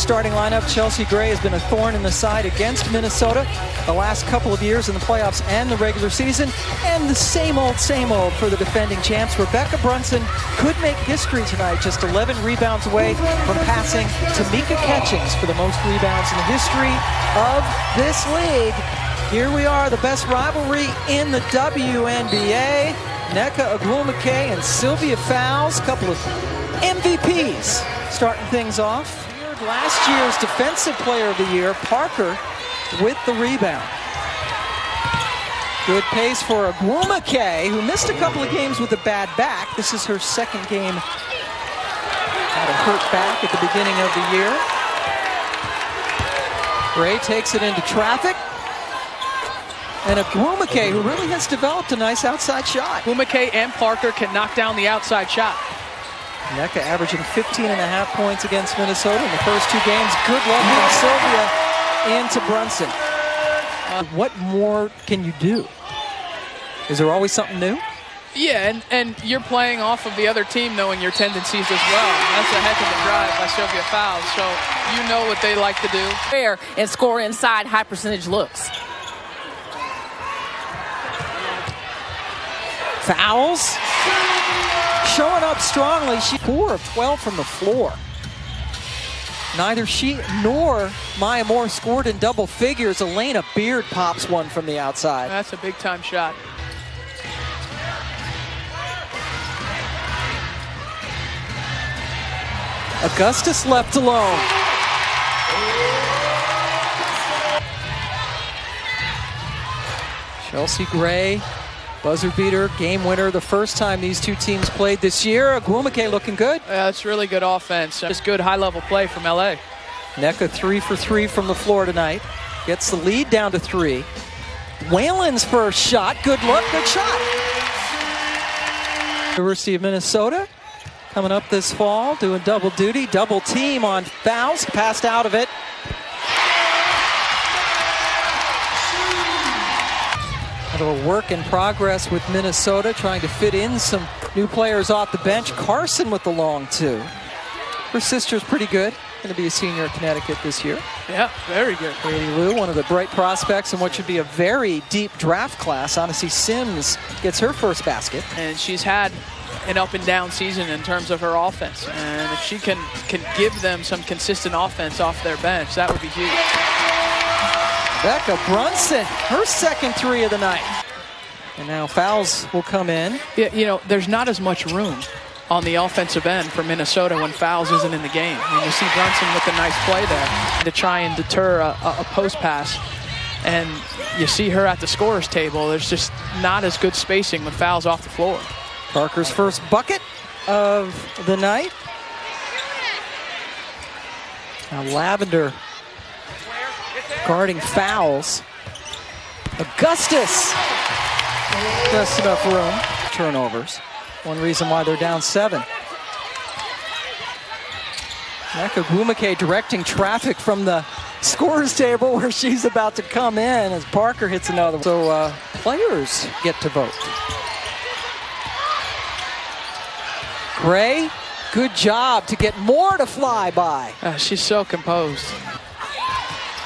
starting lineup. Chelsea Gray has been a thorn in the side against Minnesota the last couple of years in the playoffs and the regular season. And the same old for the defending champs. Rebecca Brunson could make history tonight, just 11 rebounds away from passing Tamika Catchings for the most rebounds in the history of this league. Here we are, the best rivalry in the WNBA. Nneka Ogwumike and Sylvia Fowles, couple of MVPs starting things off. Last year's Defensive Player of the Year, Parker, with the rebound. Good pace for Ogwumike, who missed a couple of games with a bad back. This is her second game. Had a hurt back at the beginning of the year. Gray takes it into traffic. And Ogwumike, who really has developed a nice outside shot. Ogwumike and Parker can knock down the outside shot. Nneka averaging 15.5 points against Minnesota in the first two games. Good luck from Sylvia into Brunson. What more can you do? Is there always something new? Yeah, and you're playing off of the other team knowing your tendencies as well. That's a heck of a drive by Sylvia Fowles, so you know what they like to do. Fair and score inside high percentage looks. Fowles showing up strongly. She 4 of 12 from the floor. Neither she nor Maya Moore scored in double figures. Elena Beard pops one from the outside. That's a big time shot. Augustus left alone. Chelsea Gray, buzzer beater, game winner, the first time these two teams played this year. Ogwumike looking good. Yeah, that's really good offense. Just good high-level play from LA. Nneka 3 for 3 from the floor tonight. Gets the lead down to 3. Whalen's first shot. Good look, good shot. University of Minnesota coming up this fall, doing double duty, double team on Fowles. Passed out of it. A work in progress with Minnesota, trying to fit in some new players off the bench. Carson with the long two. Her sister's pretty good. Going to be a senior at Connecticut this year. Yeah, very good. Katie Lou, one of the bright prospects in what should be a very deep draft class. Odyssey Sims gets her first basket. And she's had an up and down season in terms of her offense. And if she can give them some consistent offense off their bench, that would be huge. Rebecca Brunson, her second 3 of the night. And now Fowles will come in. Yeah, you know, there's not as much room on the offensive end for Minnesota when Fowles isn't in the game. I mean, you see Brunson with a nice play there to try and deter a post pass. And you see her at the scorer's table. There's just not as good spacing with Fowles off the floor. Parker's first bucket of the night. Now Lavender guarding Fowles. Augustus, just enough room. Turnovers. One reason why they're down 7. Nneka Ogwumike directing traffic from the scorer's table where she's about to come in as Parker hits another one. So players get to vote. Gray, good job to get Moore to fly by. She's so composed.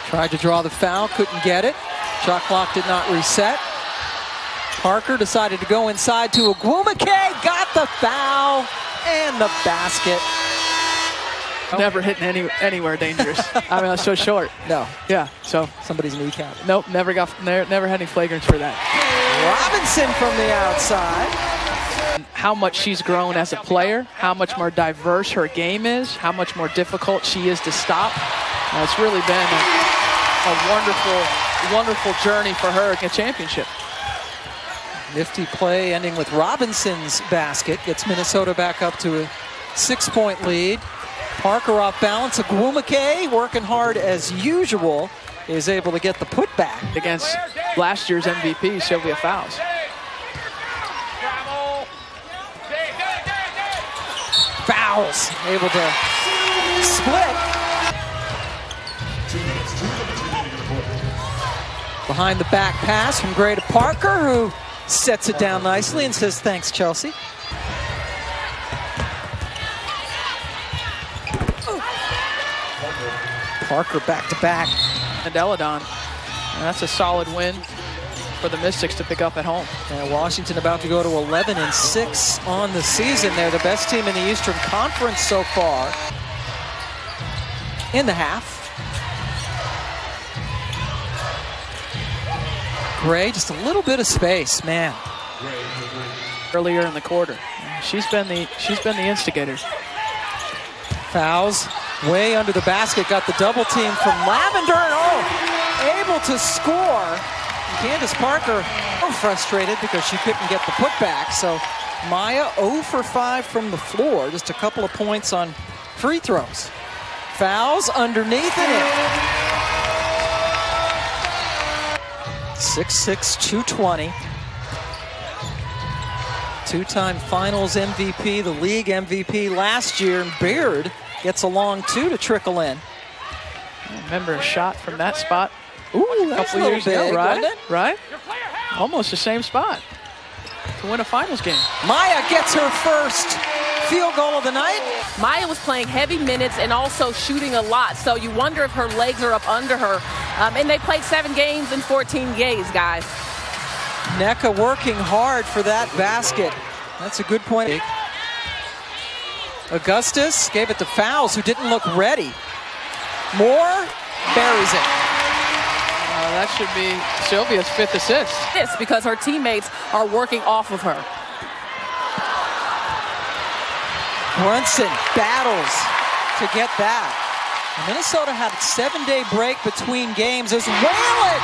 Tried to draw the foul, couldn't get it. Shot clock did not reset. Parker decided to go inside to Ogwumike, got the foul and the basket. Never hitting anywhere dangerous. I mean, that's so short. No. Yeah, so. Somebody's kneecap. Nope, never had any flagrants for that. Robinson from the outside. How much she's grown as a player, how much more diverse her game is, how much more difficult she is to stop. It's really been a wonderful journey for her at a championship. Nifty play ending with Robinson's basket. Gets Minnesota back up to a 6-point lead. Parker off balance. Ogwumike, working hard as usual, is able to get the putback. Against last year's MVP, Sylvia Fowles. Fowles able to split. Behind the back pass from Gray to Parker, who sets it down nicely and says, thanks, Chelsea. Parker back-to-back. And Eladon. And that's a solid win for the Mystics to pick up at home. And Washington about to go to 11-6 on the season. They're the best team in the Eastern Conference so far. In the half. Gray, just a little bit of space, man. Earlier in the quarter. She's been the instigator. Fouls way under the basket, got the double team from Lavender, and able to score. Candace Parker frustrated because she couldn't get the putback. So Maya 0 for 5 from the floor, just a couple of points on free throws. Fouls underneath and in. 6'6", 220. Two-time finals MVP, the league MVP last year, and Baird gets a long two to trickle in. I remember a shot from that spot. Ooh, a couple years ago, right? Wasn't it? Right? Almost the same spot to win a finals game. Maya gets her first field goal of the night. Maya was playing heavy minutes and also shooting a lot, so you wonder if her legs are up under her. And they played 7 games in 14 days, guys. NECA working hard for that basket. That's a good point. Augustus gave it to Fouls, who didn't look ready. Moore buries it. That should be Sylvia's 5th assist. This because her teammates are working off of her. Brunson battles to get that. Minnesota had a 7-day break between games as Whalen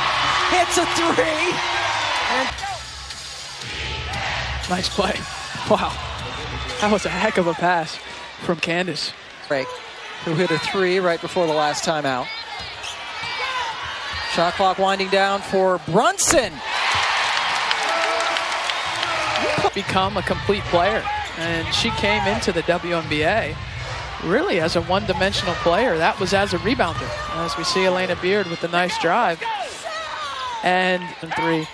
hits a 3. And nice play. Wow. That was a heck of a pass from Candace. Break, who hit a 3 right before the last timeout. Shot clock winding down for Brunson. Become a complete player. And she came into the WNBA really as a one-dimensional player. That was as a rebounder. As we see Elena Beard with the nice drive. And 3.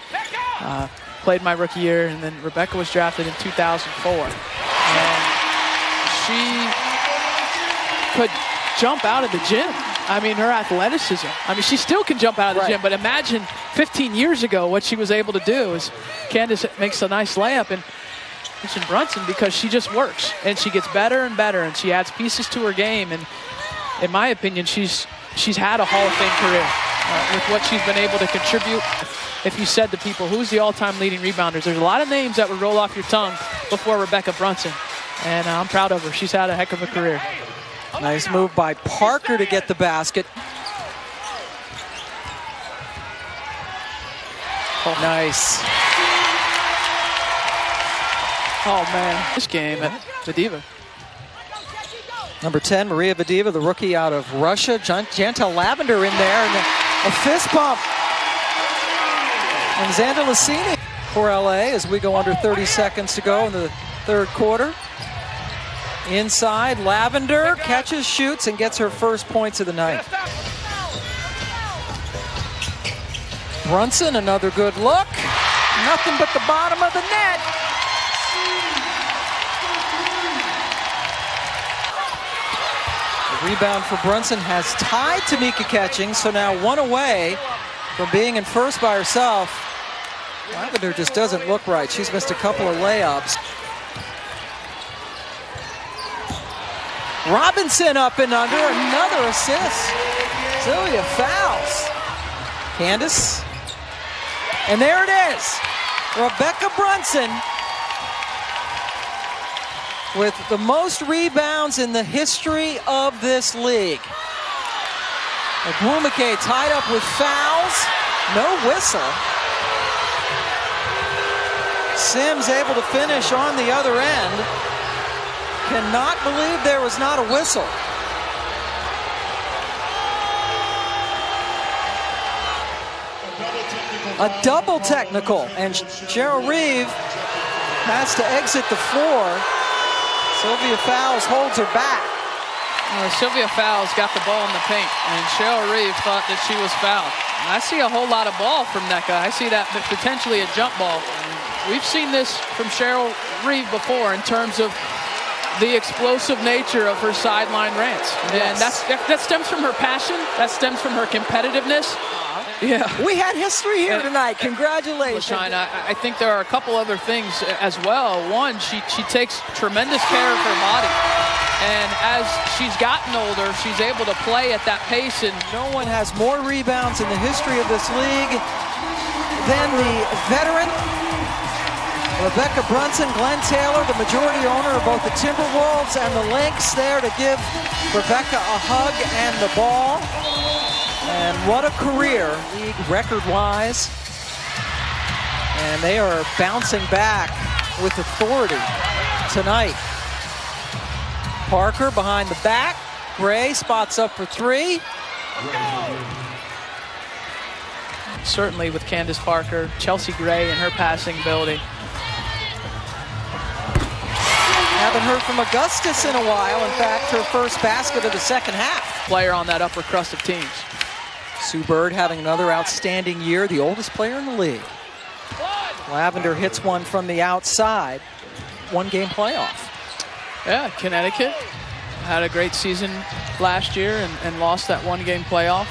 Played my rookie year, and then Rebecca was drafted in 2004. And she could jump out of the gym. I mean, her athleticism. I mean, she still can jump out of the gym, but imagine 15 years ago what she was able to do. Is Candace makes a nice layup, and mentioned Brunson because she just works, and she gets better and better, and she adds pieces to her game. And in my opinion, she's had a Hall of Fame career with what she's been able to contribute. If you said to people, who's the all-time leading rebounders, there's a lot of names that would roll off your tongue before Rebecca Brunson. And I'm proud of her. She's had a heck of a career. Nice move by Parker to get the basket. Oh, nice. Oh, man. This game at Vadiva. Number 10, Maria Vadiva, the rookie out of Russia. Jantel Lavender in there, and a fist pump. And Xander Lassini for LA as we go under 30 seconds to go in the third quarter. Inside, Lavender catches, shoots, and gets her first points of the night. Brunson, another good look. Nothing but the bottom of the net. The rebound for Brunson has tied Tamika Catching, so now 1 away from being in first by herself. Lavender just doesn't look right. She's missed a couple of layups. Robinson up and under, another assist. Sylvia Fouls. Candace. And there it is. Rebecca Brunson with the most rebounds in the history of this league. Agwumike tied up with fouls. No whistle. Sims able to finish on the other end. Cannot believe there was not a whistle. A double technical, and Cheryl Reeve has to exit the floor. Sylvia Fouls holds her back. Sylvia Fouls got the ball in the paint, and Cheryl Reeve thought that she was fouled. And I see a whole lot of ball from NECA. I see that potentially a jump ball. We've seen this from Cheryl Reeve before in terms of the explosive nature of her sideline rants. Yes. And that stems from her passion. That stems from her competitiveness. Yeah. We had history here tonight. Congratulations. LaShine, I think there are a couple other things as well. One, she takes tremendous care of her body. And as she's gotten older, she's able to play at that pace. And no one has more rebounds in the history of this league than the veteran Rebecca Brunson. Glenn Taylor, the majority owner of both the Timberwolves and the Lynx, there to give Rebecca a hug and the ball. And what a career, league record-wise. And they are bouncing back with authority tonight. Parker behind the back. Gray spots up for three. Certainly with Candace Parker, Chelsea Gray and her passing ability. Haven't heard from Augustus in a while. In fact, her first basket of the second half. Player on that upper crust of teams. Sue Bird having another outstanding year, the oldest player in the league. Lavender hits one from the outside. One-game playoff. Yeah, Connecticut had a great season last year and lost that one-game playoff.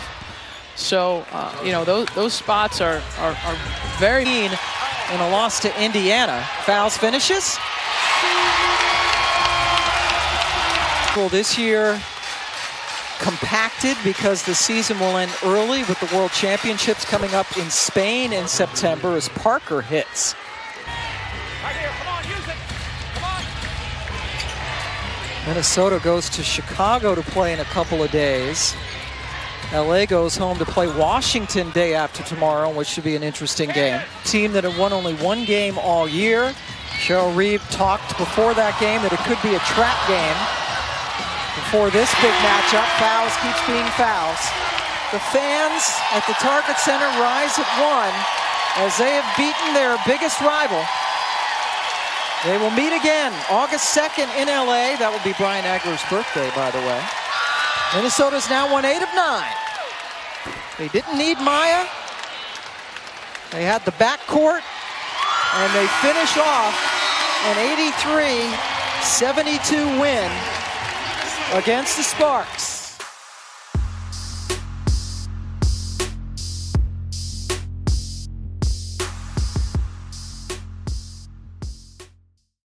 So, you know, those spots are very keen in a loss to Indiana. Fouls finishes. This year compacted because the season will end early with the World Championships coming up in Spain in September as Parker hits. Right here, come on, use it. Come on. Minnesota goes to Chicago to play in a couple of days. LA goes home to play Washington day after tomorrow, which should be an interesting game. Team that had won only one game all year. Cheryl Reeve talked before that game that it could be a trap game. Before this big matchup, fouls keeps being fouls. The fans at the Target Center rise at one as they have beaten their biggest rival. They will meet again August 2nd in LA. That will be Brian Agler's birthday, by the way. Minnesota's now won 8 of 9. They didn't need Maya. They had the backcourt, and they finish off an 83-72 win against the Sparks.